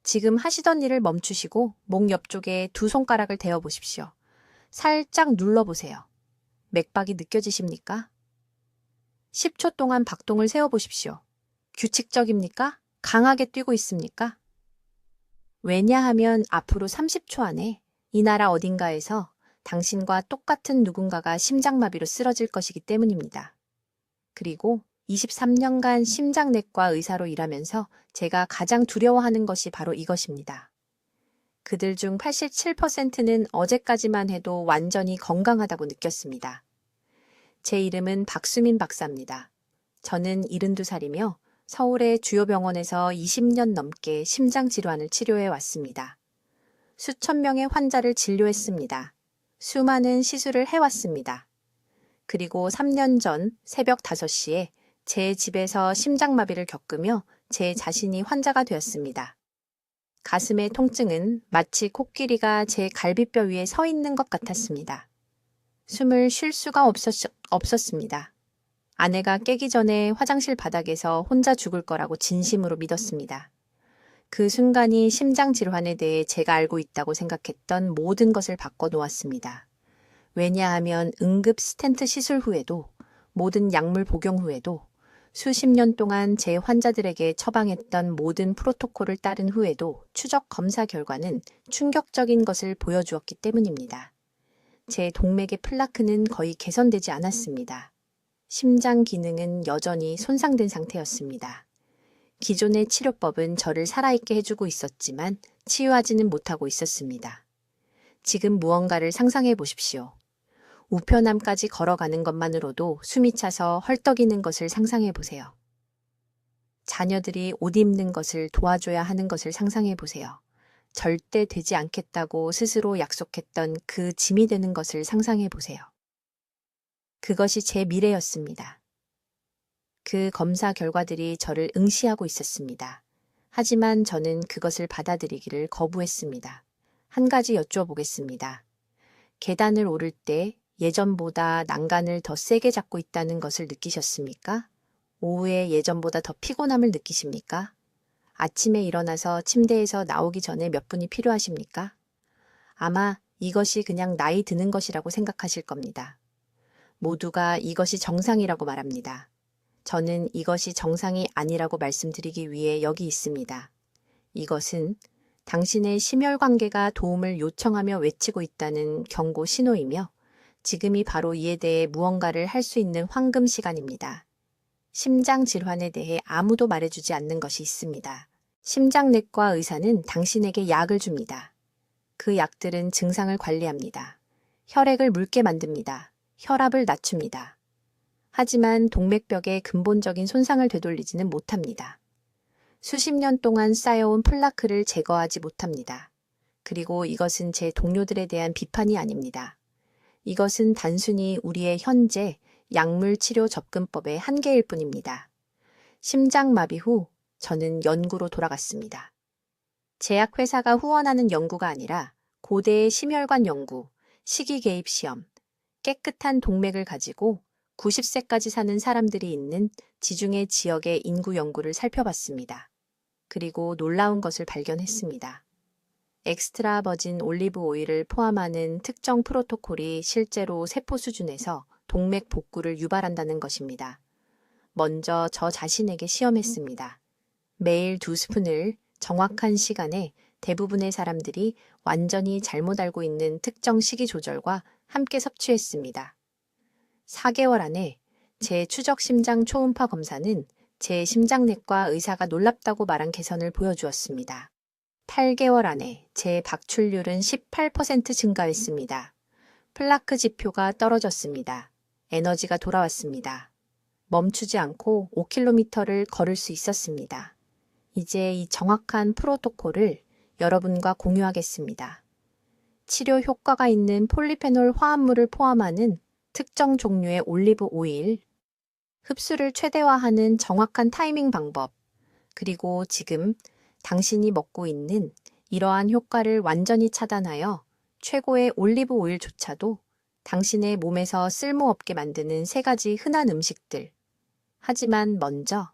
지금 하시던 일을 멈추시고 목 옆쪽에 두 손가락을 대어 보십시오. 살짝 눌러보세요. 맥박이 느껴지십니까? 10초 동안 박동을 세어보십시오. 규칙적입니까? 강하게 뛰고 있습니까? 왜냐하면 앞으로 30초 안에 이 나라 어딘가에서 당신과 똑같은 누군가가 심장마비로 쓰러질 것이기 때문입니다. 그리고 23년간 심장내과 의사로 일하면서 제가 가장 두려워하는 것이 바로 이것입니다. 그들 중 87%는 어제까지만 해도 완전히 건강하다고 느꼈습니다. 제 이름은 박수민 박사입니다. 저는 72살이며 서울의 주요 병원에서 20년 넘게 심장질환을 치료해 왔습니다. 수천 명의 환자를 진료했습니다. 수많은 시술을 해왔습니다. 그리고 3년 전 새벽 5시에 제 집에서 심장마비를 겪으며 제 자신이 환자가 되었습니다. 가슴의 통증은 마치 코끼리가 제 갈비뼈 위에 서 있는 것 같았습니다. 숨을 쉴 수가 없었습니다. 아내가 깨기 전에 화장실 바닥에서 혼자 죽을 거라고 진심으로 믿었습니다. 그 순간이 심장 질환에 대해 제가 알고 있다고 생각했던 모든 것을 바꿔놓았습니다. 왜냐하면 응급 스텐트 시술 후에도 모든 약물 복용 후에도 수십 년 동안 제 환자들에게 처방했던 모든 프로토콜을 따른 후에도 추적 검사 결과는 충격적인 것을 보여주었기 때문입니다. 제 동맥의 플라크는 거의 개선되지 않았습니다. 심장 기능은 여전히 손상된 상태였습니다. 기존의 치료법은 저를 살아있게 해주고 있었지만 치유하지는 못하고 있었습니다. 지금 무언가를 상상해 보십시오. 우편함까지 걸어가는 것만으로도 숨이 차서 헐떡이는 것을 상상해 보세요. 자녀들이 옷 입는 것을 도와줘야 하는 것을 상상해 보세요. 절대 되지 않겠다고 스스로 약속했던 그 짐이 되는 것을 상상해 보세요. 그것이 제 미래였습니다. 그 검사 결과들이 저를 응시하고 있었습니다. 하지만 저는 그것을 받아들이기를 거부했습니다. 한 가지 여쭈어보겠습니다. 계단을 오를 때 예전보다 난간을 더 세게 잡고 있다는 것을 느끼셨습니까? 오후에 예전보다 더 피곤함을 느끼십니까? 아침에 일어나서 침대에서 나오기 전에 몇 분이 필요하십니까? 아마 이것이 그냥 나이 드는 것이라고 생각하실 겁니다. 모두가 이것이 정상이라고 말합니다. 저는 이것이 정상이 아니라고 말씀드리기 위해 여기 있습니다. 이것은 당신의 심혈관계가 도움을 요청하며 외치고 있다는 경고 신호이며 지금이 바로 이에 대해 무언가를 할 수 있는 황금 시간입니다. 심장 질환에 대해 아무도 말해주지 않는 것이 있습니다. 심장내과 의사는 당신에게 약을 줍니다. 그 약들은 증상을 관리합니다. 혈액을 묽게 만듭니다. 혈압을 낮춥니다. 하지만 동맥벽의 근본적인 손상을 되돌리지는 못합니다. 수십 년 동안 쌓여온 플라크를 제거하지 못합니다. 그리고 이것은 제 동료들에 대한 비판이 아닙니다. 이것은 단순히 우리의 현재 약물 치료 접근법의 한계일 뿐입니다. 심장마비 후 저는 연구로 돌아갔습니다. 제약회사가 후원하는 연구가 아니라 고대의 심혈관 연구, 식이개입 시험, 깨끗한 동맥을 가지고 90세까지 사는 사람들이 있는 지중해 지역의 인구 연구를 살펴봤습니다. 그리고 놀라운 것을 발견했습니다. 엑스트라 버진 올리브 오일을 포함하는 특정 프로토콜이 실제로 세포 수준에서 동맥 복구를 유발한다는 것입니다. 먼저 저 자신에게 시험했습니다. 매일 2스푼을 정확한 시간에 대부분의 사람들이 완전히 잘못 알고 있는 특정 식이 조절과 함께 섭취했습니다. 4개월 안에 제 추적 심장 초음파 검사는 제 심장내과 의사가 놀랍다고 말한 개선을 보여주었습니다. 8개월 안에 제 박출률은 18% 증가했습니다. 플라크 지표가 떨어졌습니다. 에너지가 돌아왔습니다. 멈추지 않고 5km를 걸을 수 있었습니다. 이제 이 정확한 프로토콜을 여러분과 공유하겠습니다. 치료 효과가 있는 폴리페놀 화합물을 포함하는 특정 종류의 올리브 오일, 흡수를 최대화하는 정확한 타이밍 방법, 그리고 지금 당신이 먹고 있는 이러한 효과를 완전히 차단하여 최고의 올리브 오일조차도 당신의 몸에서 쓸모없게 만드는 3가지 흔한 음식들. 하지만 먼저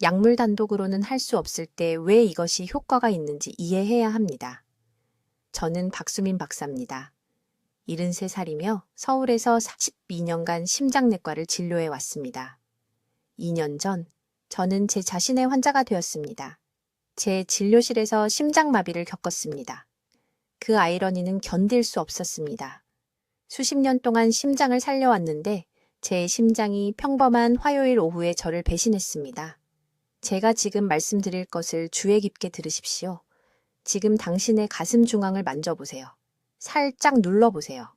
약물 단독으로는 할 수 없을 때 왜 이것이 효과가 있는지 이해해야 합니다. 저는 박수민 박사입니다. 73살이며 서울에서 42년간 심장내과를 진료해 왔습니다. 2년 전 저는 제 자신의 환자가 되었습니다. 제 진료실에서 심장마비를 겪었습니다. 그 아이러니는 견딜 수 없었습니다. 수십 년 동안 심장을 살려왔는데 제 심장이 평범한 화요일 오후에 저를 배신했습니다. 제가 지금 말씀드릴 것을 주의 깊게 들으십시오. 지금 당신의 가슴 중앙을 만져보세요. 살짝 눌러보세요.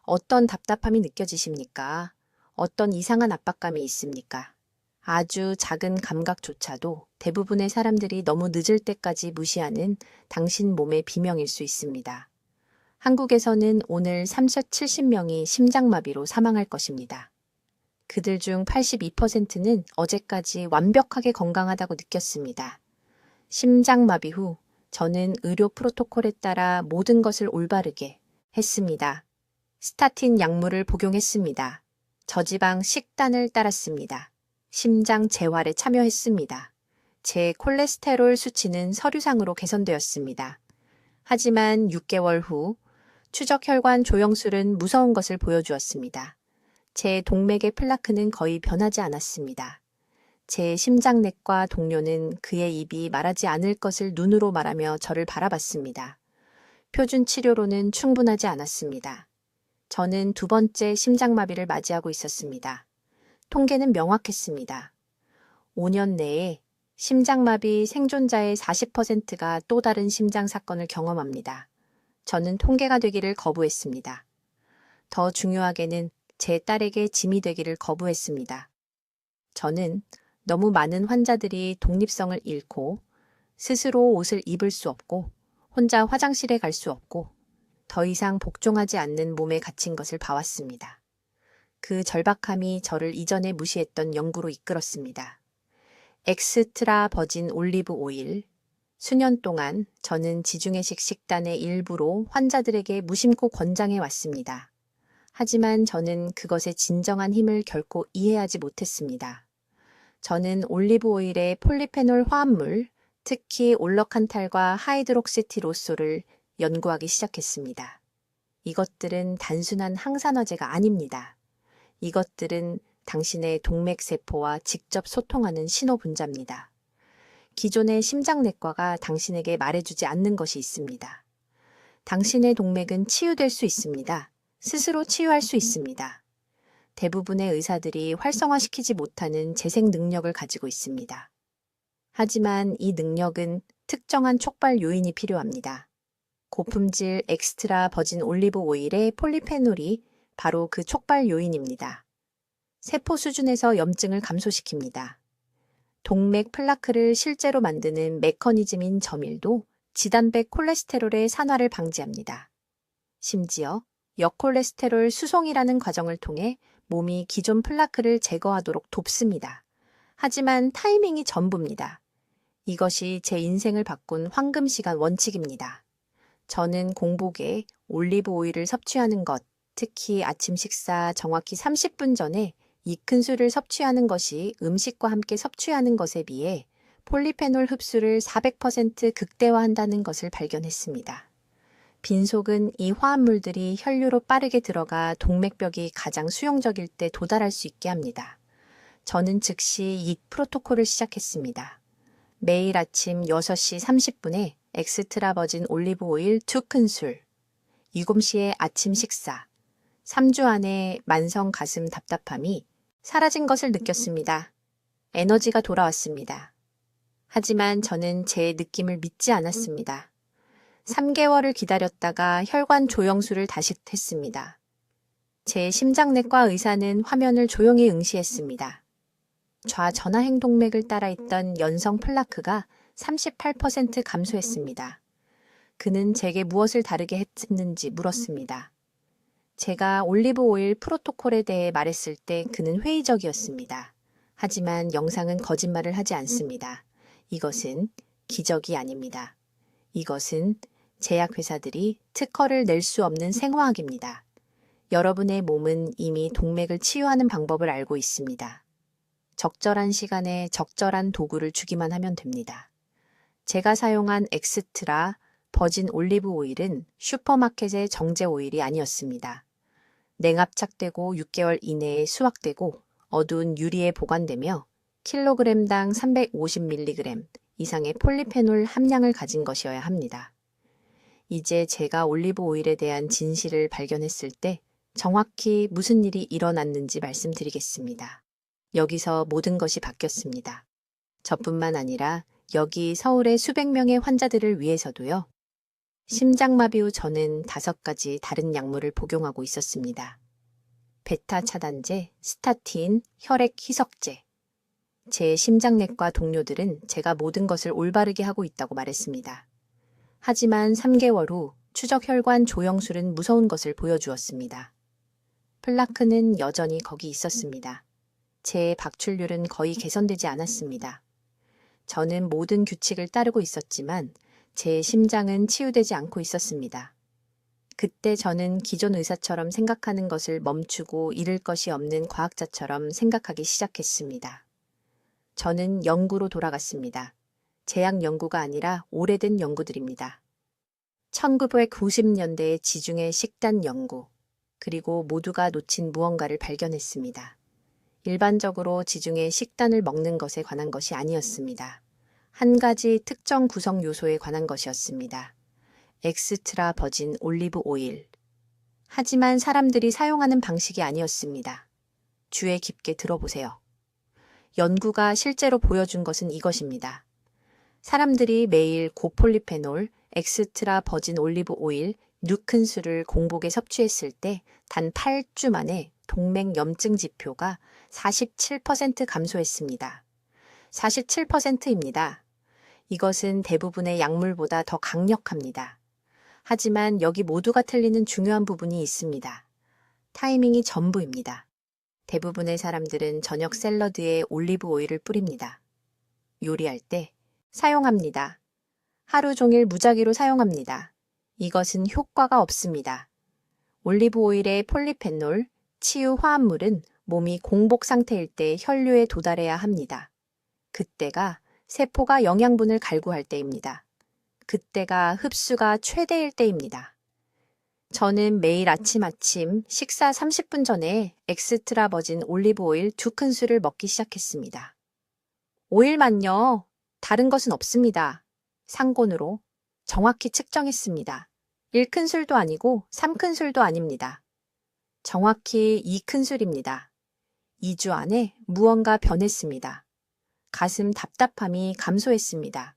어떤 답답함이 느껴지십니까? 어떤 이상한 압박감이 있습니까? 아주 작은 감각조차도 대부분의 사람들이 너무 늦을 때까지 무시하는 당신 몸의 비명일 수 있습니다. 한국에서는 오늘 70명이 심장마비로 사망할 것입니다. 그들 중 82%는 어제까지 완벽하게 건강하다고 느꼈습니다. 심장마비 후 저는 의료 프로토콜에 따라 모든 것을 올바르게 했습니다. 스타틴 약물을 복용했습니다. 저지방 식단을 따랐습니다. 심장 재활에 참여했습니다. 제 콜레스테롤 수치는 서류상으로 개선되었습니다. 하지만 6개월 후 추적 혈관 조영술은 무서운 것을 보여주었습니다. 제 동맥의 플라크는 거의 변하지 않았습니다. 제 심장내과 동료는 그의 입이 말하지 않을 것을 눈으로 말하며 저를 바라봤습니다. 표준 치료로는 충분하지 않았습니다. 저는 두 번째 심장마비를 맞이하고 있었습니다. 통계는 명확했습니다. 5년 내에 심장마비 생존자의 40%가 또 다른 심장 사건을 경험합니다. 저는 통계가 되기를 거부했습니다. 더 중요하게는 제 딸에게 짐이 되기를 거부했습니다. 저는 너무 많은 환자들이 독립성을 잃고 스스로 옷을 입을 수 없고 혼자 화장실에 갈 수 없고 더 이상 복종하지 않는 몸에 갇힌 것을 봐왔습니다. 그 절박함이 저를 이전에 무시했던 연구로 이끌었습니다. 엑스트라 버진 올리브 오일. 수년 동안 저는 지중해식 식단의 일부로 환자들에게 무심코 권장해 왔습니다. 하지만 저는 그것의 진정한 힘을 결코 이해하지 못했습니다. 저는 올리브 오일의 폴리페놀 화합물, 특히 올러칸탈과 하이드록시티로소를 연구하기 시작했습니다. 이것들은 단순한 항산화제가 아닙니다. 이것들은 당신의 동맥세포와 직접 소통하는 신호분자입니다. 기존의 심장내과가 당신에게 말해주지 않는 것이 있습니다. 당신의 동맥은 치유될 수 있습니다. 스스로 치유할 수 있습니다. 대부분의 의사들이 활성화시키지 못하는 재생 능력을 가지고 있습니다. 하지만 이 능력은 특정한 촉발 요인이 필요합니다. 고품질 엑스트라 버진 올리브 오일의 폴리페놀이 바로 그 촉발 요인입니다. 세포 수준에서 염증을 감소시킵니다. 동맥 플라크를 실제로 만드는 메커니즘인 저밀도 지단백 콜레스테롤의 산화를 방지합니다. 심지어 역콜레스테롤 수송이라는 과정을 통해 몸이 기존 플라크를 제거하도록 돕습니다. 하지만 타이밍이 전부입니다. 이것이 제 인생을 바꾼 황금시간 원칙입니다. 저는 공복에 올리브 오일을 섭취하는 것, 특히 아침 식사 정확히 30분 전에 이 큰 술을 섭취하는 것이 음식과 함께 섭취하는 것에 비해 폴리페놀 흡수를 400% 극대화한다는 것을 발견했습니다. 빈속은 이 화합물들이 혈류로 빠르게 들어가 동맥벽이 가장 수용적일 때 도달할 수 있게 합니다. 저는 즉시 이 프로토콜을 시작했습니다. 매일 아침 6시 30분에 엑스트라 버진 올리브 오일 2큰술, 7시에 아침 식사, 3주 안에 만성 가슴 답답함이 사라진 것을 느꼈습니다. 에너지가 돌아왔습니다. 하지만 저는 제 느낌을 믿지 않았습니다. 3개월을 기다렸다가 혈관 조영술을 다시 했습니다. 제 심장내과 의사는 화면을 조용히 응시했습니다. 좌전하행동맥을 따라 있던 연성 플라크가 38% 감소했습니다. 그는 제게 무엇을 다르게 했는지 물었습니다. 제가 올리브 오일 프로토콜에 대해 말했을 때 그는 회의적이었습니다. 하지만 영상은 거짓말을 하지 않습니다. 이것은 기적이 아닙니다. 이것은 제약회사들이 특허를 낼 수 없는 생화학입니다. 여러분의 몸은 이미 동맥을 치유하는 방법을 알고 있습니다. 적절한 시간에 적절한 도구를 주기만 하면 됩니다. 제가 사용한 엑스트라 버진 올리브 오일은 슈퍼마켓의 정제 오일이 아니었습니다. 냉압착되고 6개월 이내에 수확되고 어두운 유리에 보관되며 킬로그램당 350mg 이상의 폴리페놀 함량을 가진 것이어야 합니다. 이제 제가 올리브 오일에 대한 진실을 발견했을 때 정확히 무슨 일이 일어났는지 말씀드리겠습니다. 여기서 모든 것이 바뀌었습니다. 저뿐만 아니라 여기 서울의 수백 명의 환자들을 위해서도요. 심장마비 후 저는 5가지 다른 약물을 복용하고 있었습니다. 베타 차단제, 스타틴, 혈액 희석제. 제 심장내과 동료들은 제가 모든 것을 올바르게 하고 있다고 말했습니다. 하지만 3개월 후 추적혈관 조영술은 무서운 것을 보여주었습니다. 플라크는 여전히 거기 있었습니다. 제 박출률은 거의 개선되지 않았습니다. 저는 모든 규칙을 따르고 있었지만 제 심장은 치유되지 않고 있었습니다. 그때 저는 기존 의사처럼 생각하는 것을 멈추고 잃을 것이 없는 과학자처럼 생각하기 시작했습니다. 저는 연구로 돌아갔습니다. 제약 연구가 아니라 오래된 연구들입니다. 1990년대의 지중해 식단 연구, 그리고 모두가 놓친 무언가를 발견했습니다. 일반적으로 지중해 식단을 먹는 것에 관한 것이 아니었습니다. 한 가지 특정 구성 요소에 관한 것이었습니다. 엑스트라 버진 올리브 오일. 하지만 사람들이 사용하는 방식이 아니었습니다. 주의 깊게 들어보세요. 연구가 실제로 보여준 것은 이것입니다. 사람들이 매일 고폴리페놀, 엑스트라 버진 올리브 오일 6큰술을 공복에 섭취했을 때 단 8주 만에 동맥 염증 지표가 47% 감소했습니다. 47%입니다. 이것은 대부분의 약물보다 더 강력합니다. 하지만 여기 모두가 틀리는 중요한 부분이 있습니다. 타이밍이 전부입니다. 대부분의 사람들은 저녁 샐러드에 올리브 오일을 뿌립니다. 요리할 때 사용합니다. 하루 종일 무작위로 사용합니다. 이것은 효과가 없습니다. 올리브 오일의 폴리페놀, 치유 화합물은 몸이 공복 상태일 때 혈류에 도달해야 합니다. 그때가 세포가 영양분을 갈구할 때입니다. 그때가 흡수가 최대일 때입니다. 저는 매일 아침 식사 30분 전에 엑스트라 버진 올리브 오일 2큰술을 먹기 시작했습니다. 오일만요. 다른 것은 없습니다. 상곤으로 정확히 측정했습니다. 1큰술도 아니고 3큰술도 아닙니다. 정확히 2큰술입니다. 2주 안에 무언가 변했습니다. 가슴 답답함이 감소했습니다.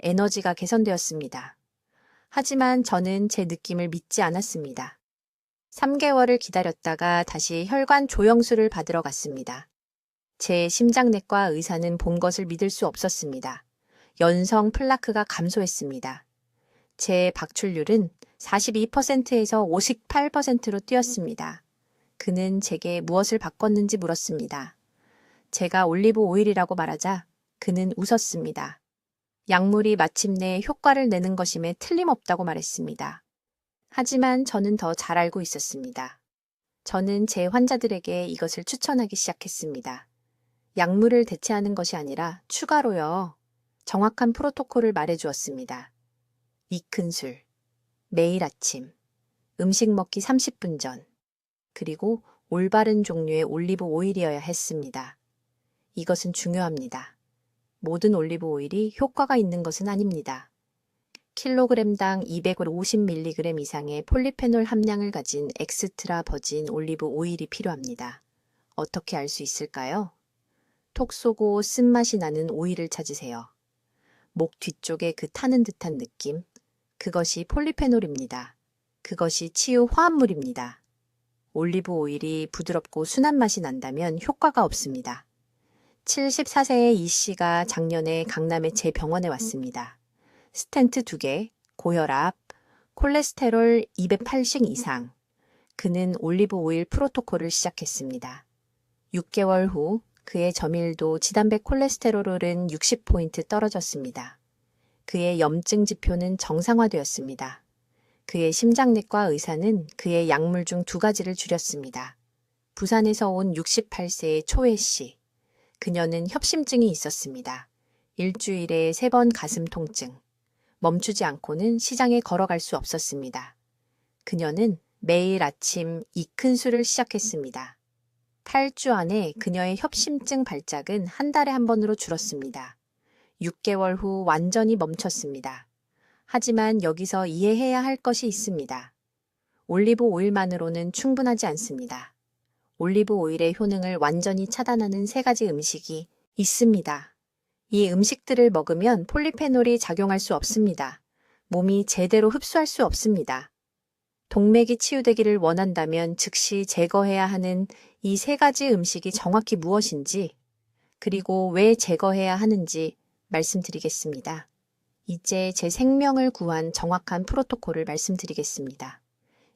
에너지가 개선되었습니다. 하지만 저는 제 느낌을 믿지 않았습니다. 3개월을 기다렸다가 다시 혈관 조영술을 받으러 갔습니다. 제 심장내과 의사는 본 것을 믿을 수 없었습니다. 연성 플라크가 감소했습니다. 제 박출률은 42%에서 58%로 뛰었습니다. 그는 제게 무엇을 바꿨는지 물었습니다. 제가 올리브 오일이라고 말하자 그는 웃었습니다. 약물이 마침내 효과를 내는 것임에 틀림없다고 말했습니다. 하지만 저는 더 잘 알고 있었습니다. 저는 제 환자들에게 이것을 추천하기 시작했습니다. 약물을 대체하는 것이 아니라 추가로요. 정확한 프로토콜을 말해주었습니다. 2큰술, 매일 아침, 음식 먹기 30분 전, 그리고 올바른 종류의 올리브 오일이어야 했습니다. 이것은 중요합니다. 모든 올리브 오일이 효과가 있는 것은 아닙니다. 킬로그램당 250mg 이상의 폴리페놀 함량을 가진 엑스트라 버진 올리브 오일이 필요합니다. 어떻게 알 수 있을까요? 톡 쏘고 쓴맛이 나는 오일을 찾으세요. 목 뒤쪽에 그 타는 듯한 느낌, 그것이 폴리페놀입니다. 그것이 치유 화합물입니다. 올리브 오일이 부드럽고 순한 맛이 난다면 효과가 없습니다. 74세의 이 씨가 작년에 강남의 제 병원에 왔습니다. 스텐트 2개, 고혈압, 콜레스테롤 280 이상. 그는 올리브 오일 프로토콜을 시작했습니다. 6개월 후 그의 저밀도 지단백 콜레스테롤은 60포인트 떨어졌습니다. 그의 염증 지표는 정상화되었습니다. 그의 심장내과 의사는 그의 약물 중 2가지를 줄였습니다. 부산에서 온 68세의 초혜 씨. 그녀는 협심증이 있었습니다. 일주일에 3번 가슴 통증. 멈추지 않고는 시장에 걸어갈 수 없었습니다. 그녀는 매일 아침 이 큰 술을 시작했습니다. 8주 안에 그녀의 협심증 발작은 한 달에 한 번으로 줄었습니다. 6개월 후 완전히 멈췄습니다. 하지만 여기서 이해해야 할 것이 있습니다. 올리브 오일만으로는 충분하지 않습니다. 올리브 오일의 효능을 완전히 차단하는 3가지 음식이 있습니다. 이 음식들을 먹으면 폴리페놀이 작용할 수 없습니다. 몸이 제대로 흡수할 수 없습니다. 동맥이 치유되기를 원한다면 즉시 제거해야 하는 이 3가지 음식이 정확히 무엇인지, 그리고 왜 제거해야 하는지 말씀드리겠습니다. 이제 제 생명을 구한 정확한 프로토콜을 말씀드리겠습니다.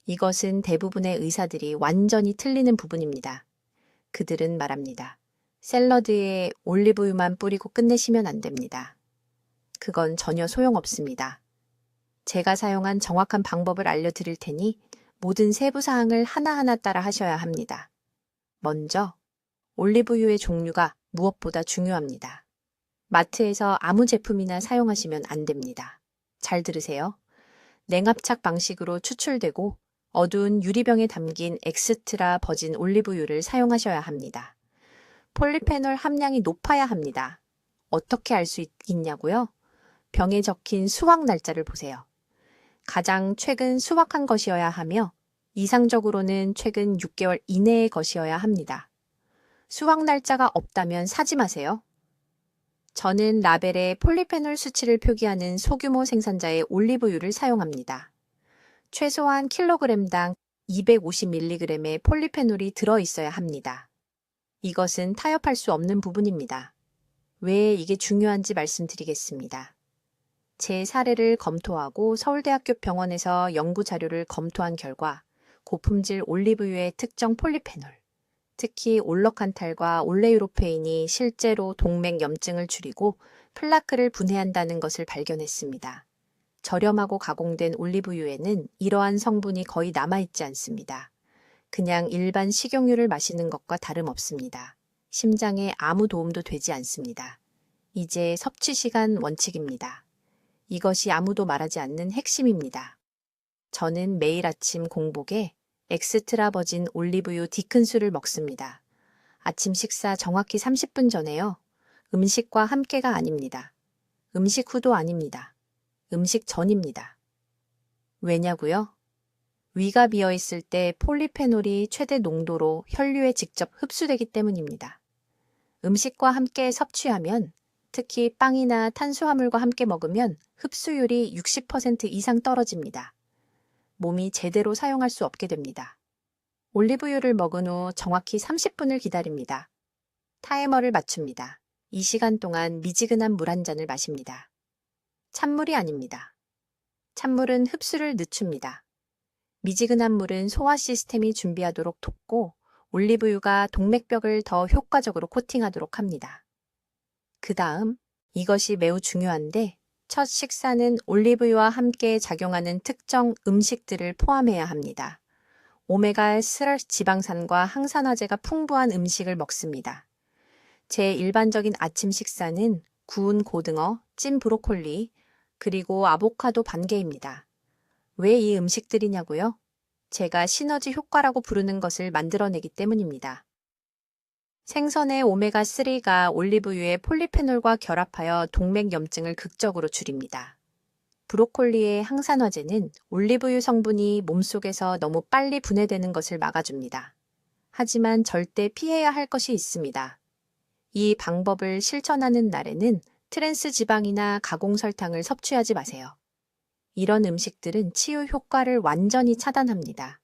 이것은 대부분의 의사들이 완전히 틀리는 부분입니다. 그들은 말합니다. 샐러드에 올리브유만 뿌리고 끝내시면 안 됩니다. 그건 전혀 소용없습니다. 제가 사용한 정확한 방법을 알려드릴 테니 모든 세부 사항을 하나하나 따라 하셔야 합니다. 먼저, 올리브유의 종류가 무엇보다 중요합니다. 마트에서 아무 제품이나 사용하시면 안 됩니다. 잘 들으세요. 냉압착 방식으로 추출되고 어두운 유리병에 담긴 엑스트라 버진 올리브유를 사용하셔야 합니다. 폴리페놀 함량이 높아야 합니다. 어떻게 알 수 있냐고요? 병에 적힌 수확 날짜를 보세요. 가장 최근 수확한 것이어야 하며 이상적으로는 최근 6개월 이내의 것이어야 합니다. 수확 날짜가 없다면 사지 마세요. 저는 라벨에 폴리페놀 수치를 표기하는 소규모 생산자의 올리브유를 사용합니다. 최소한 킬로그램당 250mg의 폴리페놀이 들어있어야 합니다. 이것은 타협할 수 없는 부분입니다. 왜 이게 중요한지 말씀드리겠습니다. 제 사례를 검토하고 서울대학교 병원에서 연구 자료를 검토한 결과 고품질 올리브유의 특정 폴리페놀, 특히 올러칸탈과 올레유로페인이 실제로 동맥 염증을 줄이고 플라크를 분해한다는 것을 발견했습니다. 저렴하고 가공된 올리브유에는 이러한 성분이 거의 남아있지 않습니다. 그냥 일반 식용유를 마시는 것과 다름없습니다. 심장에 아무 도움도 되지 않습니다. 이제 섭취 시간 원칙입니다. 이것이 아무도 말하지 않는 핵심입니다. 저는 매일 아침 공복에 엑스트라 버진 올리브유 디큰술을 먹습니다. 아침 식사 정확히 30분 전에요. 음식과 함께가 아닙니다. 음식 후도 아닙니다. 음식 전입니다. 왜냐고요? 위가 비어있을 때 폴리페놀이 최대 농도로 혈류에 직접 흡수되기 때문입니다. 음식과 함께 섭취하면, 특히 빵이나 탄수화물과 함께 먹으면 흡수율이 60% 이상 떨어집니다. 몸이 제대로 사용할 수 없게 됩니다. 올리브유를 먹은 후 정확히 30분을 기다립니다. 타이머를 맞춥니다. 이 시간 동안 미지근한 물 한 잔을 마십니다. 찬물이 아닙니다. 찬물은 흡수를 늦춥니다. 미지근한 물은 소화 시스템이 준비하도록 돕고 올리브유가 동맥벽을 더 효과적으로 코팅하도록 합니다. 그 다음, 이것이 매우 중요한데 첫 식사는 올리브유와 함께 작용하는 특정 음식들을 포함해야 합니다. 오메가3 지방산과 항산화제가 풍부한 음식을 먹습니다. 제 일반적인 아침 식사는 구운 고등어, 찐 브로콜리, 그리고 아보카도 반 개입니다. 왜 이 음식들이냐고요? 제가 시너지 효과라고 부르는 것을 만들어내기 때문입니다. 생선의 오메가3가 올리브유의 폴리페놀과 결합하여 동맥염증을 극적으로 줄입니다. 브로콜리의 항산화제는 올리브유 성분이 몸속에서 너무 빨리 분해되는 것을 막아줍니다. 하지만 절대 피해야 할 것이 있습니다. 이 방법을 실천하는 날에는 트랜스 지방이나 가공 설탕을 섭취하지 마세요. 이런 음식들은 치유 효과를 완전히 차단합니다.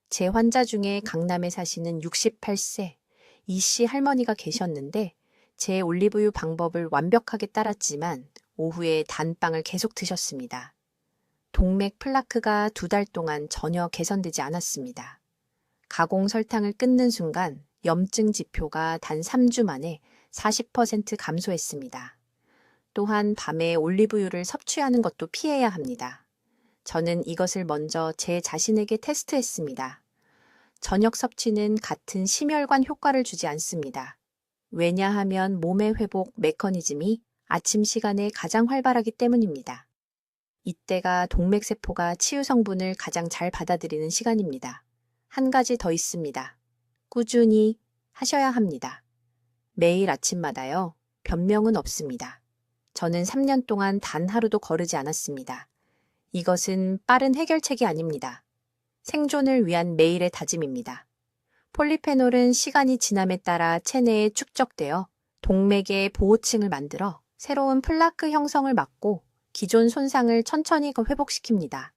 제 환자 중에 강남에 사시는 68세 이씨 할머니가 계셨는데 제 올리브유 방법을 완벽하게 따랐지만 오후에 단빵을 계속 드셨습니다. 동맥 플라크가 2달 동안 전혀 개선되지 않았습니다. 가공 설탕을 끊는 순간 염증 지표가 단 3주 만에 40% 감소했습니다. 또한 밤에 올리브유를 섭취하는 것도 피해야 합니다. 저는 이것을 먼저 제 자신에게 테스트했습니다. 저녁 섭취는 같은 심혈관 효과를 주지 않습니다. 왜냐하면 몸의 회복 메커니즘이 아침 시간에 가장 활발하기 때문입니다. 이때가 동맥세포가 치유 성분을 가장 잘 받아들이는 시간입니다. 한 가지 더 있습니다. 꾸준히 하셔야 합니다. 매일 아침마다요. 변명은 없습니다. 저는 3년 동안 단 하루도 거르지 않았습니다. 이것은 빠른 해결책이 아닙니다. 생존을 위한 매일의 다짐입니다. 폴리페놀은 시간이 지남에 따라 체내에 축적되어 동맥의 보호층을 만들어 새로운 플라크 형성을 막고 기존 손상을 천천히 회복시킵니다.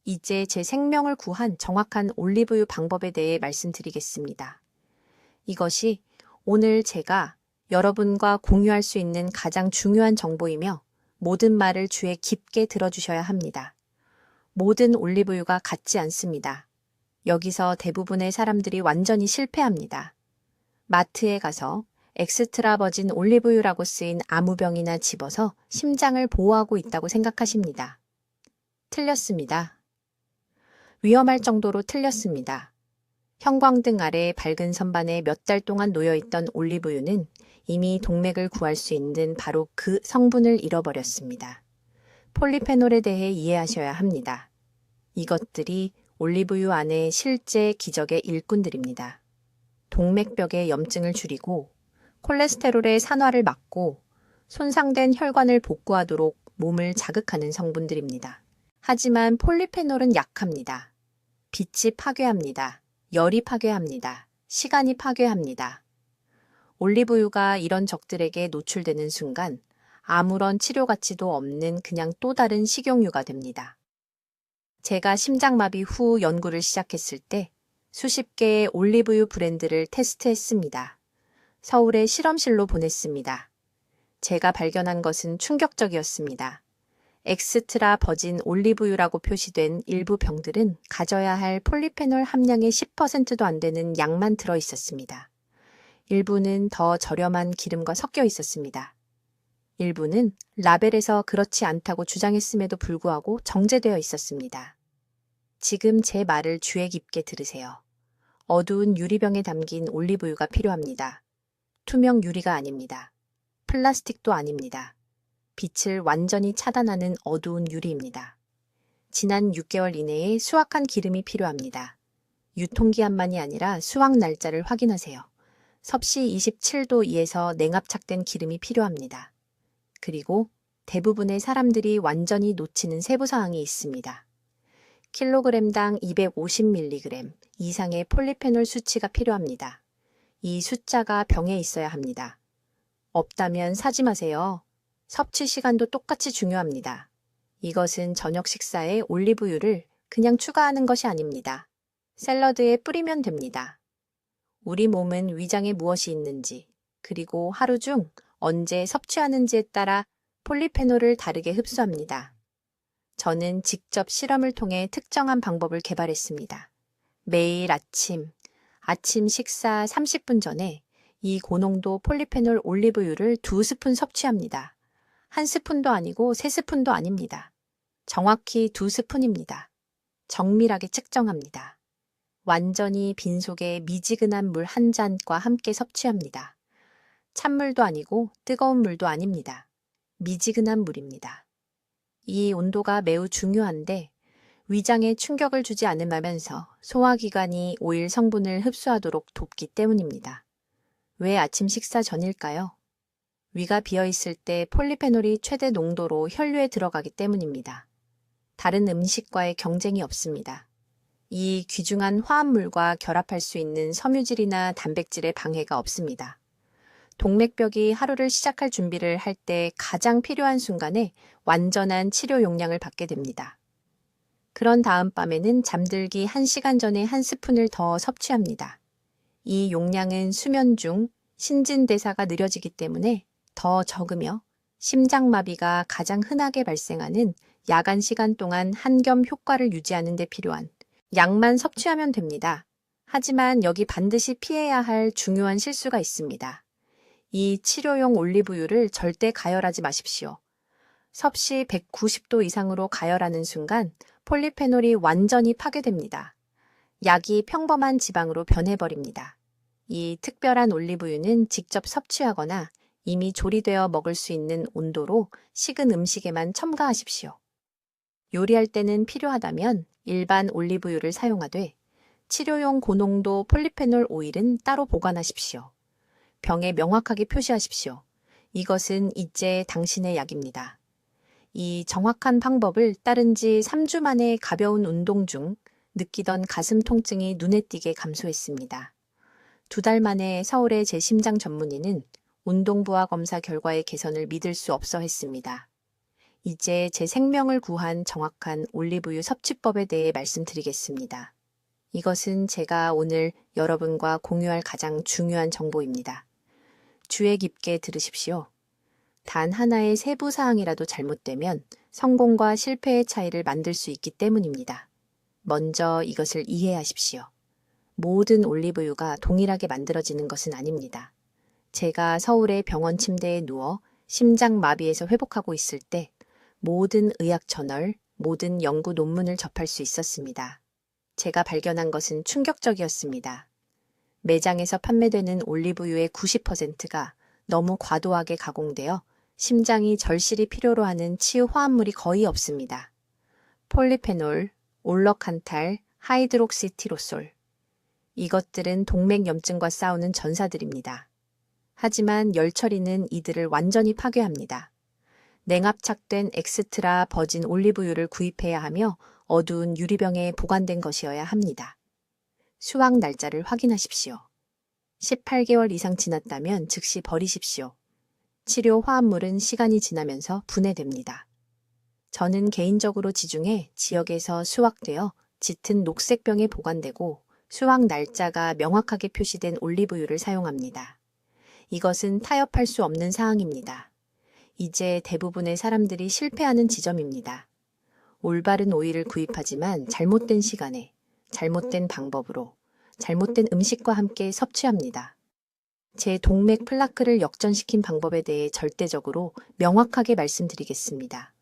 이제 제 생명을 구한 정확한 올리브유 방법에 대해 말씀드리겠습니다. 이것이 오늘 제가 여러분과 공유할 수 있는 가장 중요한 정보이며 모든 말을 주에 깊게 들어주셔야 합니다. 모든 올리브유가 같지 않습니다. 여기서 대부분의 사람들이 완전히 실패합니다. 마트에 가서 엑스트라 버진 올리브유라고 쓰인 아무병이나 집어서 심장을 보호하고 있다고 생각하십니다. 틀렸습니다. 위험할 정도로 틀렸습니다. 형광등 아래 밝은 선반에 몇 달 동안 놓여있던 올리브유는 이미 동맥을 구할 수 있는 바로 그 성분을 잃어버렸습니다. 폴리페놀에 대해 이해하셔야 합니다. 이것들이 올리브유 안의 실제 기적의 일꾼들입니다. 동맥벽의 염증을 줄이고 콜레스테롤의 산화를 막고 손상된 혈관을 복구하도록 몸을 자극하는 성분들입니다. 하지만 폴리페놀은 약합니다. 빛이 파괴합니다. 열이 파괴합니다. 시간이 파괴합니다. 올리브유가 이런 적들에게 노출되는 순간 아무런 치료 가치도 없는 그냥 또 다른 식용유가 됩니다. 제가 심장마비 후 연구를 시작했을 때 수십 개의 올리브유 브랜드를 테스트했습니다. 서울의 실험실로 보냈습니다. 제가 발견한 것은 충격적이었습니다. 엑스트라 버진 올리브유라고 표시된 일부 병들은 가져야 할 폴리페놀 함량의 10%도 안 되는 양만 들어 있었습니다. 일부는 더 저렴한 기름과 섞여 있었습니다. 일부는 라벨에서 그렇지 않다고 주장했음에도 불구하고 정제되어 있었습니다. 지금 제 말을 주의 깊게 들으세요. 어두운 유리병에 담긴 올리브유가 필요합니다. 투명 유리가 아닙니다. 플라스틱도 아닙니다. 빛을 완전히 차단하는 어두운 유리입니다. 지난 6개월 이내에 수확한 기름이 필요합니다. 유통기한만이 아니라 수확 날짜를 확인하세요. 섭씨 27도 이에서 냉압착된 기름이 필요합니다. 그리고 대부분의 사람들이 완전히 놓치는 세부사항이 있습니다. 킬로그램당 250mg 이상의 폴리페놀 수치가 필요합니다. 이 숫자가 병에 있어야 합니다. 없다면 사지 마세요. 섭취 시간도 똑같이 중요합니다. 이것은 저녁 식사에 올리브유를 그냥 추가하는 것이 아닙니다. 샐러드에 뿌리면 됩니다. 우리 몸은 위장에 무엇이 있는지, 그리고 하루 중 언제 섭취하는지에 따라 폴리페놀을 다르게 흡수합니다. 저는 직접 실험을 통해 특정한 방법을 개발했습니다. 매일 아침 식사 30분 전에 이 고농도 폴리페놀 올리브유를 2스푼 섭취합니다. 1스푼도 아니고 3스푼도 아닙니다. 정확히 2스푼입니다. 정밀하게 측정합니다. 완전히 빈속에 미지근한 물 한 잔과 함께 섭취합니다. 찬물도 아니고 뜨거운 물도 아닙니다. 미지근한 물입니다. 이 온도가 매우 중요한데 위장에 충격을 주지 않으면서 소화기관이 오일 성분을 흡수하도록 돕기 때문입니다. 왜 아침 식사 전일까요? 위가 비어있을 때 폴리페놀이 최대 농도로 혈류에 들어가기 때문입니다. 다른 음식과의 경쟁이 없습니다. 이 귀중한 화합물과 결합할 수 있는 섬유질이나 단백질의 방해가 없습니다. 동맥벽이 하루를 시작할 준비를 할 때 가장 필요한 순간에 완전한 치료 용량을 받게 됩니다. 그런 다음 밤에는 잠들기 1시간 전에 1스푼을 더 섭취합니다. 이 용량은 수면 중 신진대사가 느려지기 때문에 더 적으며 심장마비가 가장 흔하게 발생하는 야간 시간 동안 한겸 효과를 유지하는 데 필요한 양만 섭취하면 됩니다. 하지만 여기 반드시 피해야 할 중요한 실수가 있습니다. 이 치료용 올리브유를 절대 가열하지 마십시오. 섭씨 190도 이상으로 가열하는 순간 폴리페놀이 완전히 파괴됩니다. 약이 평범한 지방으로 변해버립니다. 이 특별한 올리브유는 직접 섭취하거나 이미 조리되어 먹을 수 있는 온도로 식은 음식에만 첨가하십시오. 요리할 때는 필요하다면 일반 올리브유를 사용하되 치료용 고농도 폴리페놀 오일은 따로 보관하십시오. 병에 명확하게 표시하십시오. 이것은 이제 당신의 약입니다. 이 정확한 방법을 따른 지 3주 만에 가벼운 운동 중 느끼던 가슴 통증이 눈에 띄게 감소했습니다. 2달 만에 서울의 제 심장 전문의는 운동부하 검사 결과의 개선을 믿을 수 없어 했습니다. 이제 제 생명을 구한 정확한 올리브유 섭취법에 대해 말씀드리겠습니다. 이것은 제가 오늘 여러분과 공유할 가장 중요한 정보입니다. 주의 깊게 들으십시오. 단 하나의 세부 사항이라도 잘못되면 성공과 실패의 차이를 만들 수 있기 때문입니다. 먼저 이것을 이해하십시오. 모든 올리브유가 동일하게 만들어지는 것은 아닙니다. 제가 서울의 병원 침대에 누워 심장마비에서 회복하고 있을 때 모든 의학 저널, 모든 연구 논문을 접할 수 있었습니다. 제가 발견한 것은 충격적이었습니다. 매장에서 판매되는 올리브유의 90%가 너무 과도하게 가공되어 심장이 절실히 필요로 하는 치유 화합물이 거의 없습니다. 폴리페놀, 올러칸탈, 하이드록시티로솔. 이것들은 동맥염증과 싸우는 전사들입니다. 하지만 열 처리는 이들을 완전히 파괴합니다. 냉압착된 엑스트라 버진 올리브유를 구입해야 하며 어두운 유리병에 보관된 것이어야 합니다. 수확 날짜를 확인하십시오. 18개월 이상 지났다면 즉시 버리십시오. 치료 화합물은 시간이 지나면서 분해됩니다. 저는 개인적으로 지중해 지역에서 수확되어 짙은 녹색병에 보관되고 수확 날짜가 명확하게 표시된 올리브유를 사용합니다. 이것은 타협할 수 없는 사항입니다. 이제 대부분의 사람들이 실패하는 지점입니다. 올바른 오일을 구입하지만 잘못된 시간에, 잘못된 방법으로, 잘못된 음식과 함께 섭취합니다. 제 동맥 플라크를 역전시킨 방법에 대해 절대적으로 명확하게 말씀드리겠습니다.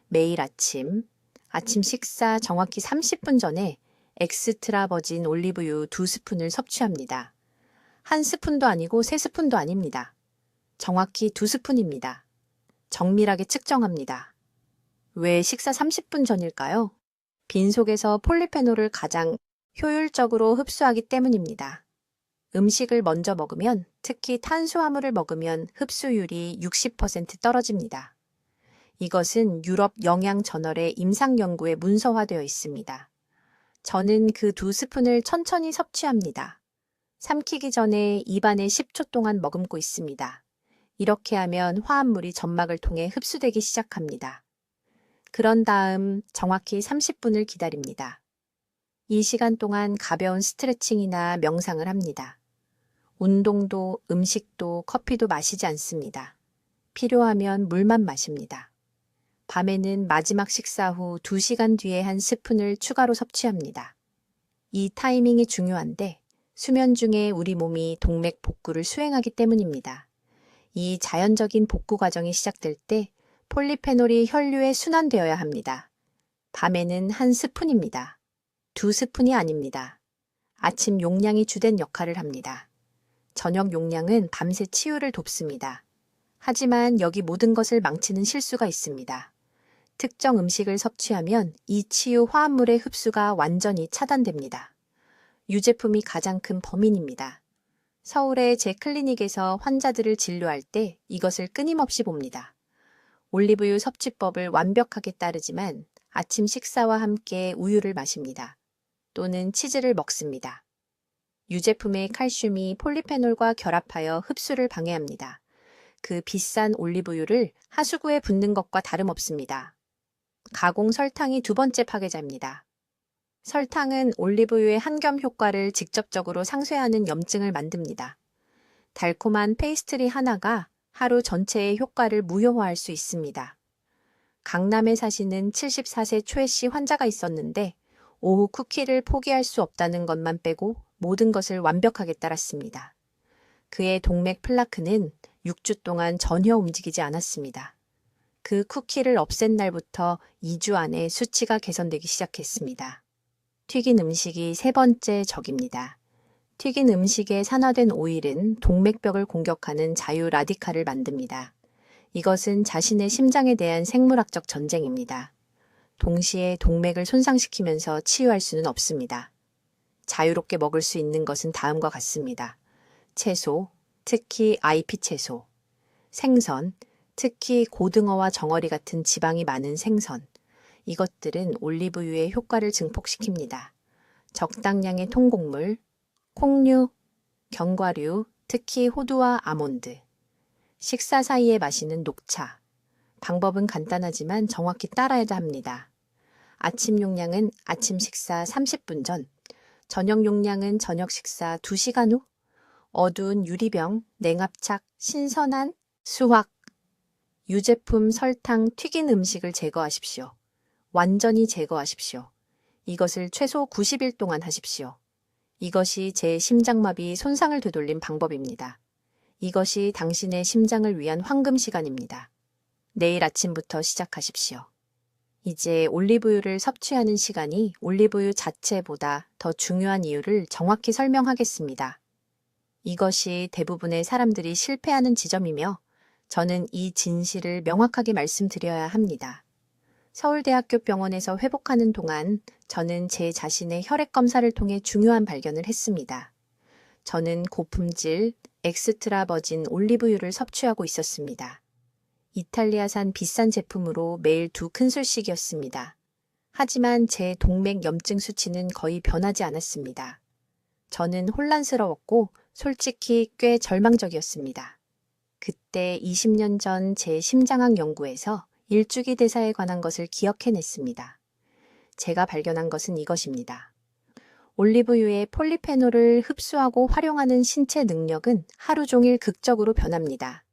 매일 아침 식사 정확히 30분 전에 엑스트라 버진 올리브유 2스푼을 섭취합니다. 1스푼도 아니고 3스푼도 아닙니다. 정확히 2스푼입니다. 정밀하게 측정합니다. 왜 식사 30분 전일까요? 빈속에서 폴리페놀을 가장 효율적으로 흡수하기 때문입니다. 음식을 먼저 먹으면, 특히 탄수화물을 먹으면 흡수율이 60% 떨어집니다. 이것은 유럽 영양 저널의 임상 연구에 문서화되어 있습니다. 저는 그 2스푼을 천천히 섭취합니다. 삼키기 전에 입안에 10초 동안 머금고 있습니다. 이렇게 하면 화합물이 점막을 통해 흡수되기 시작합니다. 그런 다음 정확히 30분을 기다립니다. 이 시간 동안 가벼운 스트레칭이나 명상을 합니다. 운동도 음식도 커피도 마시지 않습니다. 필요하면 물만 마십니다. 밤에는 마지막 식사 후 2시간 뒤에 한 스푼을 추가로 섭취합니다. 이 타이밍이 중요한데 수면 중에 우리 몸이 동맥 복구를 수행하기 때문입니다. 이 자연적인 복구 과정이 시작될 때 폴리페놀이 혈류에 순환되어야 합니다. 밤에는 1스푼입니다. 2스푼이 아닙니다. 아침 용량이 주된 역할을 합니다. 저녁 용량은 밤새 치유를 돕습니다. 하지만 여기 모든 것을 망치는 실수가 있습니다. 특정 음식을 섭취하면 이 치유 화합물의 흡수가 완전히 차단됩니다. 유제품이 가장 큰 범인입니다. 서울의 제 클리닉에서 환자들을 진료할 때 이것을 끊임없이 봅니다. 올리브유 섭취법을 완벽하게 따르지만 아침 식사와 함께 우유를 마십니다. 또는 치즈를 먹습니다. 유제품의 칼슘이 폴리페놀과 결합하여 흡수를 방해합니다. 그 비싼 올리브유를 하수구에 붓는 것과 다름없습니다. 가공 설탕이 두 번째 파괴자입니다. 설탕은 올리브유의 한겸 효과를 직접적으로 상쇄하는 염증을 만듭니다. 달콤한 페이스트리 하나가 하루 전체의 효과를 무효화할 수 있습니다. 강남에 사시는 74세 최 씨 환자가 있었는데 오후 쿠키를 포기할 수 없다는 것만 빼고 모든 것을 완벽하게 따랐습니다. 그의 동맥 플라크는 6주 동안 전혀 움직이지 않았습니다. 그 쿠키를 없앤 날부터 2주 안에 수치가 개선되기 시작했습니다. 튀긴 음식이 세 번째 적입니다. 튀긴 음식에 산화된 오일은 동맥벽을 공격하는 자유 라디칼을 만듭니다. 이것은 자신의 심장에 대한 생물학적 전쟁입니다. 동시에 동맥을 손상시키면서 치유할 수는 없습니다. 자유롭게 먹을 수 있는 것은 다음과 같습니다. 채소, 특히 IP 채소, 생선, 특히 고등어와 정어리 같은 지방이 많은 생선, 이것들은 올리브유의 효과를 증폭시킵니다. 적당량의 통곡물, 콩류, 견과류, 특히 호두와 아몬드, 식사 사이에 마시는 녹차. 방법은 간단하지만 정확히 따라야 합니다. 아침 용량은 아침 식사 30분 전, 저녁 용량은 저녁 식사 2시간 후, 어두운 유리병, 냉압착, 신선한 수확, 유제품, 설탕, 튀긴 음식을 제거하십시오. 완전히 제거하십시오. 이것을 최소 90일 동안 하십시오. 이것이 제 심장마비 손상을 되돌린 방법입니다. 이것이 당신의 심장을 위한 황금 시간입니다. 내일 아침부터 시작하십시오. 이제 올리브유를 섭취하는 시간이 올리브유 자체보다 더 중요한 이유를 정확히 설명하겠습니다. 이것이 대부분의 사람들이 실패하는 지점이며 저는 이 진실을 명확하게 말씀드려야 합니다. 서울대학교 병원에서 회복하는 동안 저는 제 자신의 혈액 검사를 통해 중요한 발견을 했습니다. 저는 고품질 엑스트라 버진 올리브유를 섭취하고 있었습니다. 이탈리아산 비싼 제품으로 매일 2큰술씩이었습니다. 하지만 제 동맥 염증 수치는 거의 변하지 않았습니다. 저는 혼란스러웠고 솔직히 꽤 절망적이었습니다. 그때 20년 전 제 심장학 연구에서 일주기 대사에 관한 것을 기억해냈습니다. 제가 발견한 것은 이것입니다. 올리브유의 폴리페놀을 흡수하고 활용하는 신체 능력은 하루 종일 극적으로 변합니다.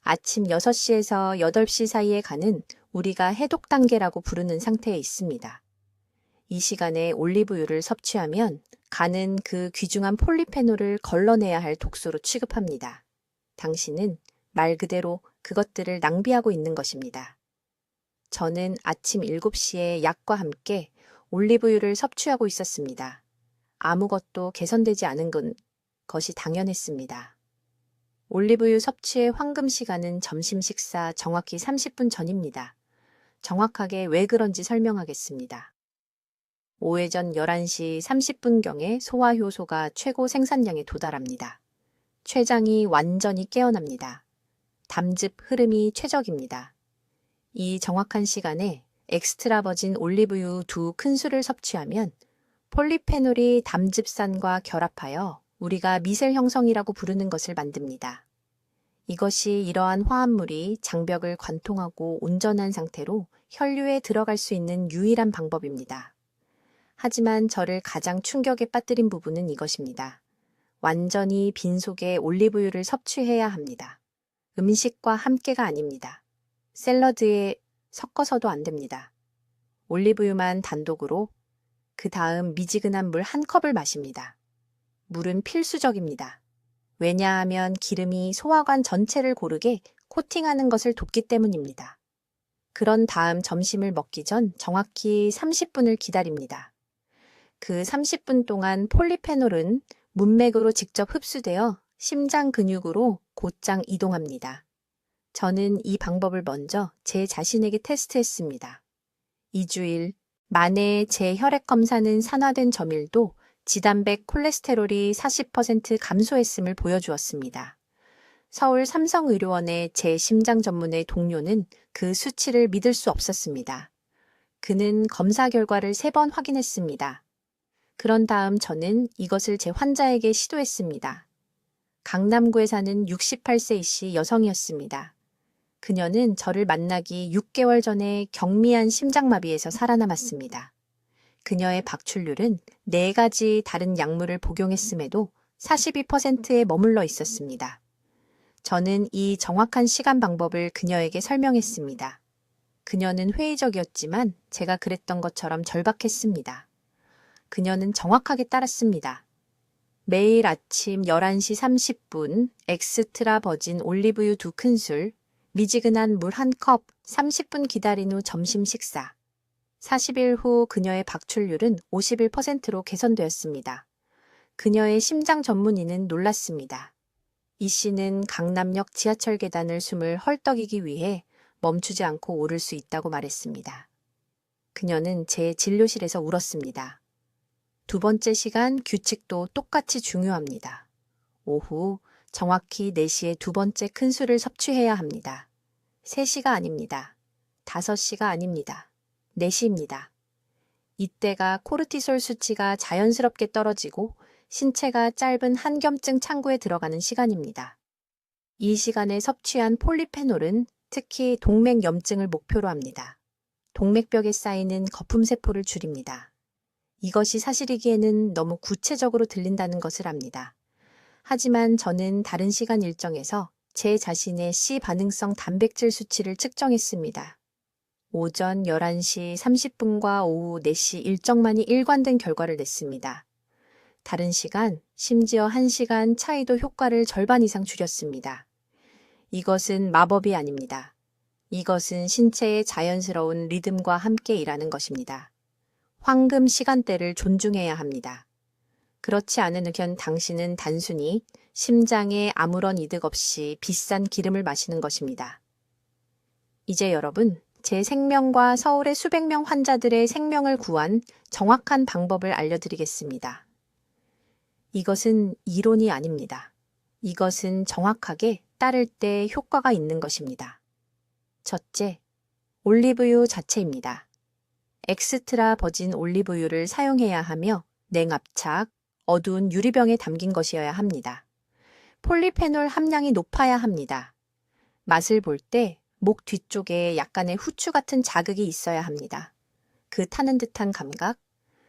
아침 6시에서 8시 사이에 가는 우리가 해독 단계라고 부르는 상태에 있습니다. 이 시간에 올리브유를 섭취하면 간은 그 귀중한 폴리페놀을 걸러내야 할 독소로 취급합니다. 당신은 말 그대로 그것들을 낭비하고 있는 것입니다. 저는 아침 7시에 약과 함께 올리브유를 섭취하고 있었습니다. 아무것도 개선되지 않은 것이 당연했습니다. 올리브유 섭취의 황금 시간은 점심 식사 정확히 30분 전입니다. 정확하게 왜 그런지 설명하겠습니다. 오해전 11시 30분경에 소화효소가 최고 생산량에 도달합니다. 췌장이 완전히 깨어납니다. 담즙 흐름이 최적입니다. 이 정확한 시간에 엑스트라 버진 올리브유 2큰술을 섭취하면 폴리페놀이 담즙산과 결합하여 우리가 미셀 형성이라고 부르는 것을 만듭니다. 이것이 이러한 화합물이 장벽을 관통하고 온전한 상태로 혈류에 들어갈 수 있는 유일한 방법입니다. 하지만 저를 가장 충격에 빠뜨린 부분은 이것입니다. 완전히 빈속에 올리브유를 섭취해야 합니다. 음식과 함께가 아닙니다. 샐러드에 섞어서도 안 됩니다. 올리브유만 단독으로 그 다음 미지근한 물 1컵을 마십니다. 물은 필수적입니다. 왜냐하면 기름이 소화관 전체를 고르게 코팅하는 것을 돕기 때문입니다. 그런 다음 점심을 먹기 전 정확히 30분을 기다립니다. 그 30분 동안 폴리페놀은 문맥으로 직접 흡수되어 심장 근육으로 곧장 이동합니다. 저는 이 방법을 먼저 제 자신에게 테스트했습니다. 2주일 만에 제 혈액 검사는 산화된 점일도 지단백 콜레스테롤이 40% 감소했음을 보여주었습니다. 서울 삼성의료원의 제 심장 전문의 동료는 그 수치를 믿을 수 없었습니다. 그는 검사 결과를 3번 확인했습니다. 그런 다음 저는 이것을 제 환자에게 시도했습니다. 강남구에 사는 68세이씨 여성이었습니다. 그녀는 저를 만나기 6개월 전에 경미한 심장마비에서 살아남았습니다. 그녀의 박출률은 4가지 다른 약물을 복용했음에도 42%에 머물러 있었습니다. 저는 이 정확한 시간 방법을 그녀에게 설명했습니다. 그녀는 회의적이었지만 제가 그랬던 것처럼 절박했습니다. 그녀는 정확하게 따랐습니다. 매일 아침 11시 30분 엑스트라 버진 올리브유 2큰술, 미지근한 물 1컵, 30분 기다린 후 점심 식사. 40일 후 그녀의 박출률은 51%로 개선되었습니다. 그녀의 심장 전문의는 놀랐습니다. 이 씨는 강남역 지하철 계단을 숨을 헐떡이기 위해 멈추지 않고 오를 수 있다고 말했습니다. 그녀는 제 진료실에서 울었습니다. 두 번째 시간 규칙도 똑같이 중요합니다. 오후 정확히 4시에 두 번째 큰 술을 섭취해야 합니다. 3시가 아닙니다. 5시가 아닙니다. 4시입니다. 이때가 코르티솔 수치가 자연스럽게 떨어지고 신체가 짧은 한겸증 창구에 들어가는 시간입니다. 이 시간에 섭취한 폴리페놀은 특히 동맥염증을 목표로 합니다. 동맥벽에 쌓이는 거품세포를 줄입니다. 이것이 사실이기에는 너무 구체적으로 들린다는 것을 압니다. 하지만 저는 다른 시간 일정에서 제 자신의 C 반응성 단백질 수치를 측정했습니다. 오전 11시 30분과 오후 4시 일정만이 일관된 결과를 냈습니다. 다른 시간, 심지어 1시간 차이도 효과를 절반 이상 줄였습니다. 이것은 마법이 아닙니다. 이것은 신체의 자연스러운 리듬과 함께 일하는 것입니다. 황금 시간대를 존중해야 합니다. 그렇지 않으면 당신은 단순히 심장에 아무런 이득 없이 비싼 기름을 마시는 것입니다. 이제 여러분, 제 생명과 서울의 수백 명 환자들의 생명을 구한 정확한 방법을 알려드리겠습니다. 이것은 이론이 아닙니다. 이것은 정확하게 따를 때 효과가 있는 것입니다. 첫째, 올리브유 자체입니다. 엑스트라 버진 올리브유를 사용해야 하며 냉압착, 어두운 유리병에 담긴 것이어야 합니다. 폴리페놀 함량이 높아야 합니다. 맛을 볼 때 목 뒤쪽에 약간의 후추 같은 자극이 있어야 합니다. 그 타는 듯한 감각,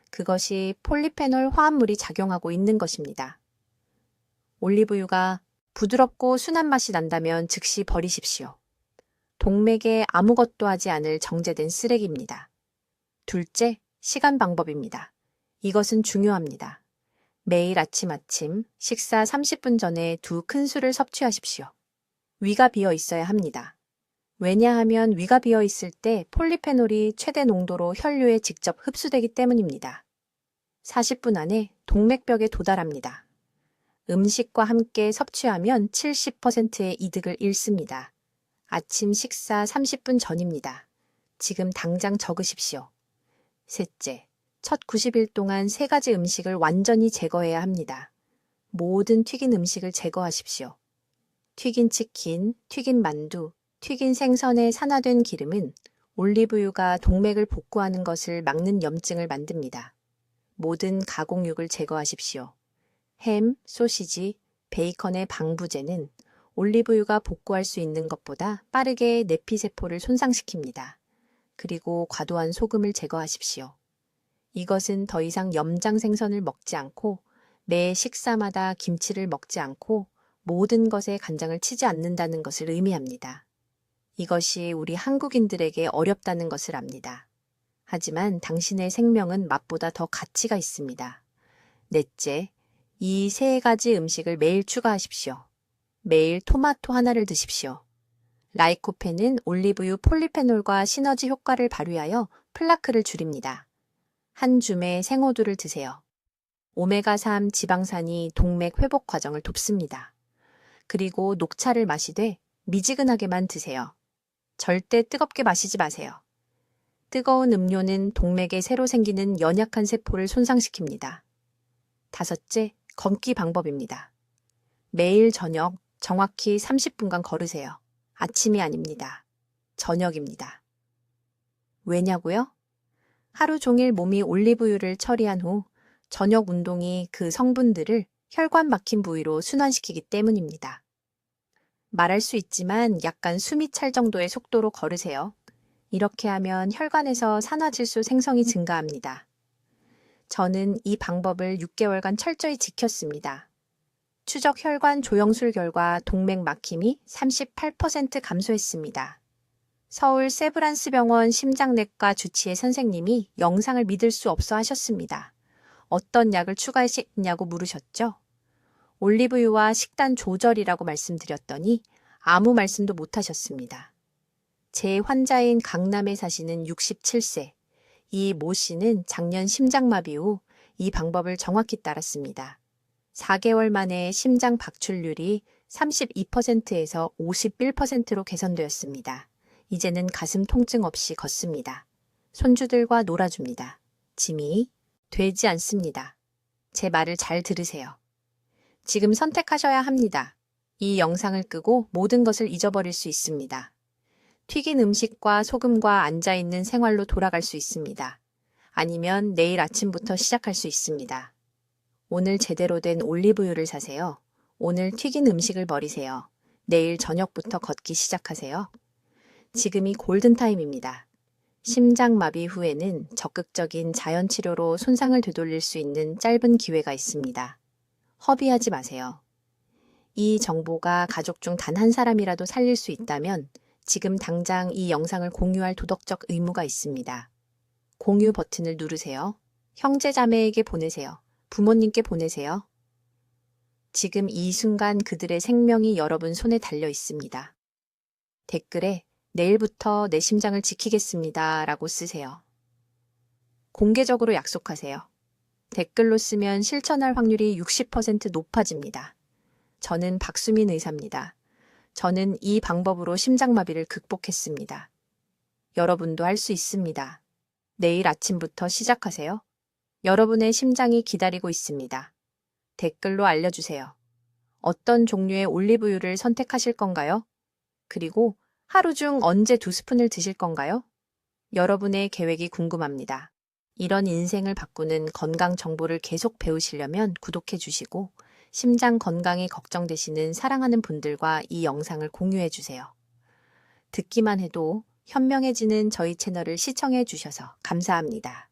그것이 폴리페놀 화합물이 작용하고 있는 것입니다. 올리브유가 부드럽고 순한 맛이 난다면 즉시 버리십시오. 동맥에 아무것도 하지 않을 정제된 쓰레기입니다. 둘째, 시간 방법입니다. 이것은 중요합니다. 매일 아침 식사 30분 전에 2큰 술을 섭취하십시오. 위가 비어 있어야 합니다. 왜냐하면 위가 비어 있을 때 폴리페놀이 최대 농도로 혈류에 직접 흡수되기 때문입니다. 40분 안에 동맥벽에 도달합니다. 음식과 함께 섭취하면 70%의 이득을 잃습니다. 아침 식사 30분 전입니다. 지금 당장 적으십시오. 셋째, 첫 90일 동안 3가지 음식을 완전히 제거해야 합니다. 모든 튀긴 음식을 제거하십시오. 튀긴 치킨, 튀긴 만두, 튀긴 생선의 산화된 기름은 올리브유가 동맥을 복구하는 것을 막는 염증을 만듭니다. 모든 가공육을 제거하십시오. 햄, 소시지, 베이컨의 방부제는 올리브유가 복구할 수 있는 것보다 빠르게 내피세포를 손상시킵니다. 그리고 과도한 소금을 제거하십시오. 이것은 더 이상 염장 생선을 먹지 않고 매 식사마다 김치를 먹지 않고 모든 것에 간장을 치지 않는다는 것을 의미합니다. 이것이 우리 한국인들에게 어렵다는 것을 압니다. 하지만 당신의 생명은 맛보다 더 가치가 있습니다. 넷째, 이 3가지 음식을 매일 추가하십시오. 매일 토마토 하나를 드십시오. 라이코펜은 올리브유 폴리페놀과 시너지 효과를 발휘하여 플라크를 줄입니다. 한 줌의 생호두를 드세요. 오메가3 지방산이 동맥 회복 과정을 돕습니다. 그리고 녹차를 마시되 미지근하게만 드세요. 절대 뜨겁게 마시지 마세요. 뜨거운 음료는 동맥에 새로 생기는 연약한 세포를 손상시킵니다. 다섯째, 걷기 방법입니다. 매일 저녁 정확히 30분간 걸으세요. 아침이 아닙니다. 저녁입니다. 왜냐고요? 하루 종일 몸이 올리브유를 처리한 후 저녁 운동이 그 성분들을 혈관 막힌 부위로 순환시키기 때문입니다. 말할 수 있지만 약간 숨이 찰 정도의 속도로 걸으세요. 이렇게 하면 혈관에서 산화질소 생성이 증가합니다. 저는 이 방법을 6개월간 철저히 지켰습니다. 추적 혈관 조영술 결과 동맥 막힘이 38% 감소했습니다. 서울 세브란스 병원 심장내과 주치의 선생님이 영상을 믿을 수 없어 하셨습니다. 어떤 약을 추가했냐고 물으셨죠? 올리브유와 식단 조절이라고 말씀드렸더니 아무 말씀도 못 하셨습니다. 제 환자인 강남에 사시는 67세, 이 모 씨는 작년 심장마비 후 이 방법을 정확히 따랐습니다. 4개월 만에 심장 박출률이 32%에서 51%로 개선되었습니다. 이제는 가슴 통증 없이 걷습니다. 손주들과 놀아줍니다. 짐이 되지 않습니다. 제 말을 잘 들으세요. 지금 선택하셔야 합니다. 이 영상을 끄고 모든 것을 잊어버릴 수 있습니다. 튀긴 음식과 소금과 앉아있는 생활로 돌아갈 수 있습니다. 아니면 내일 아침부터 시작할 수 있습니다. 오늘 제대로 된 올리브유를 사세요. 오늘 튀긴 음식을 버리세요. 내일 저녁부터 걷기 시작하세요. 지금이 골든타임입니다. 심장마비 후에는 적극적인 자연치료로 손상을 되돌릴 수 있는 짧은 기회가 있습니다. 허비하지 마세요. 이 정보가 가족 중 단 한 사람이라도 살릴 수 있다면 지금 당장 이 영상을 공유할 도덕적 의무가 있습니다. 공유 버튼을 누르세요. 형제자매에게 보내세요. 부모님께 보내세요. 지금 이 순간 그들의 생명이 여러분 손에 달려 있습니다. 댓글에 내일부터 내 심장을 지키겠습니다 라고 쓰세요. 공개적으로 약속하세요. 댓글로 쓰면 실천할 확률이 60% 높아집니다. 저는 박수민 의사입니다. 저는 이 방법으로 심장마비를 극복했습니다. 여러분도 할 수 있습니다. 내일 아침부터 시작하세요. 여러분의 심장이 기다리고 있습니다. 댓글로 알려주세요. 어떤 종류의 올리브유를 선택하실 건가요? 그리고 하루 중 언제 2스푼을 드실 건가요? 여러분의 계획이 궁금합니다. 이런 인생을 바꾸는 건강 정보를 계속 배우시려면 구독해 주시고 심장 건강이 걱정되시는 사랑하는 분들과 이 영상을 공유해 주세요. 듣기만 해도 현명해지는 저희 채널을 시청해 주셔서 감사합니다.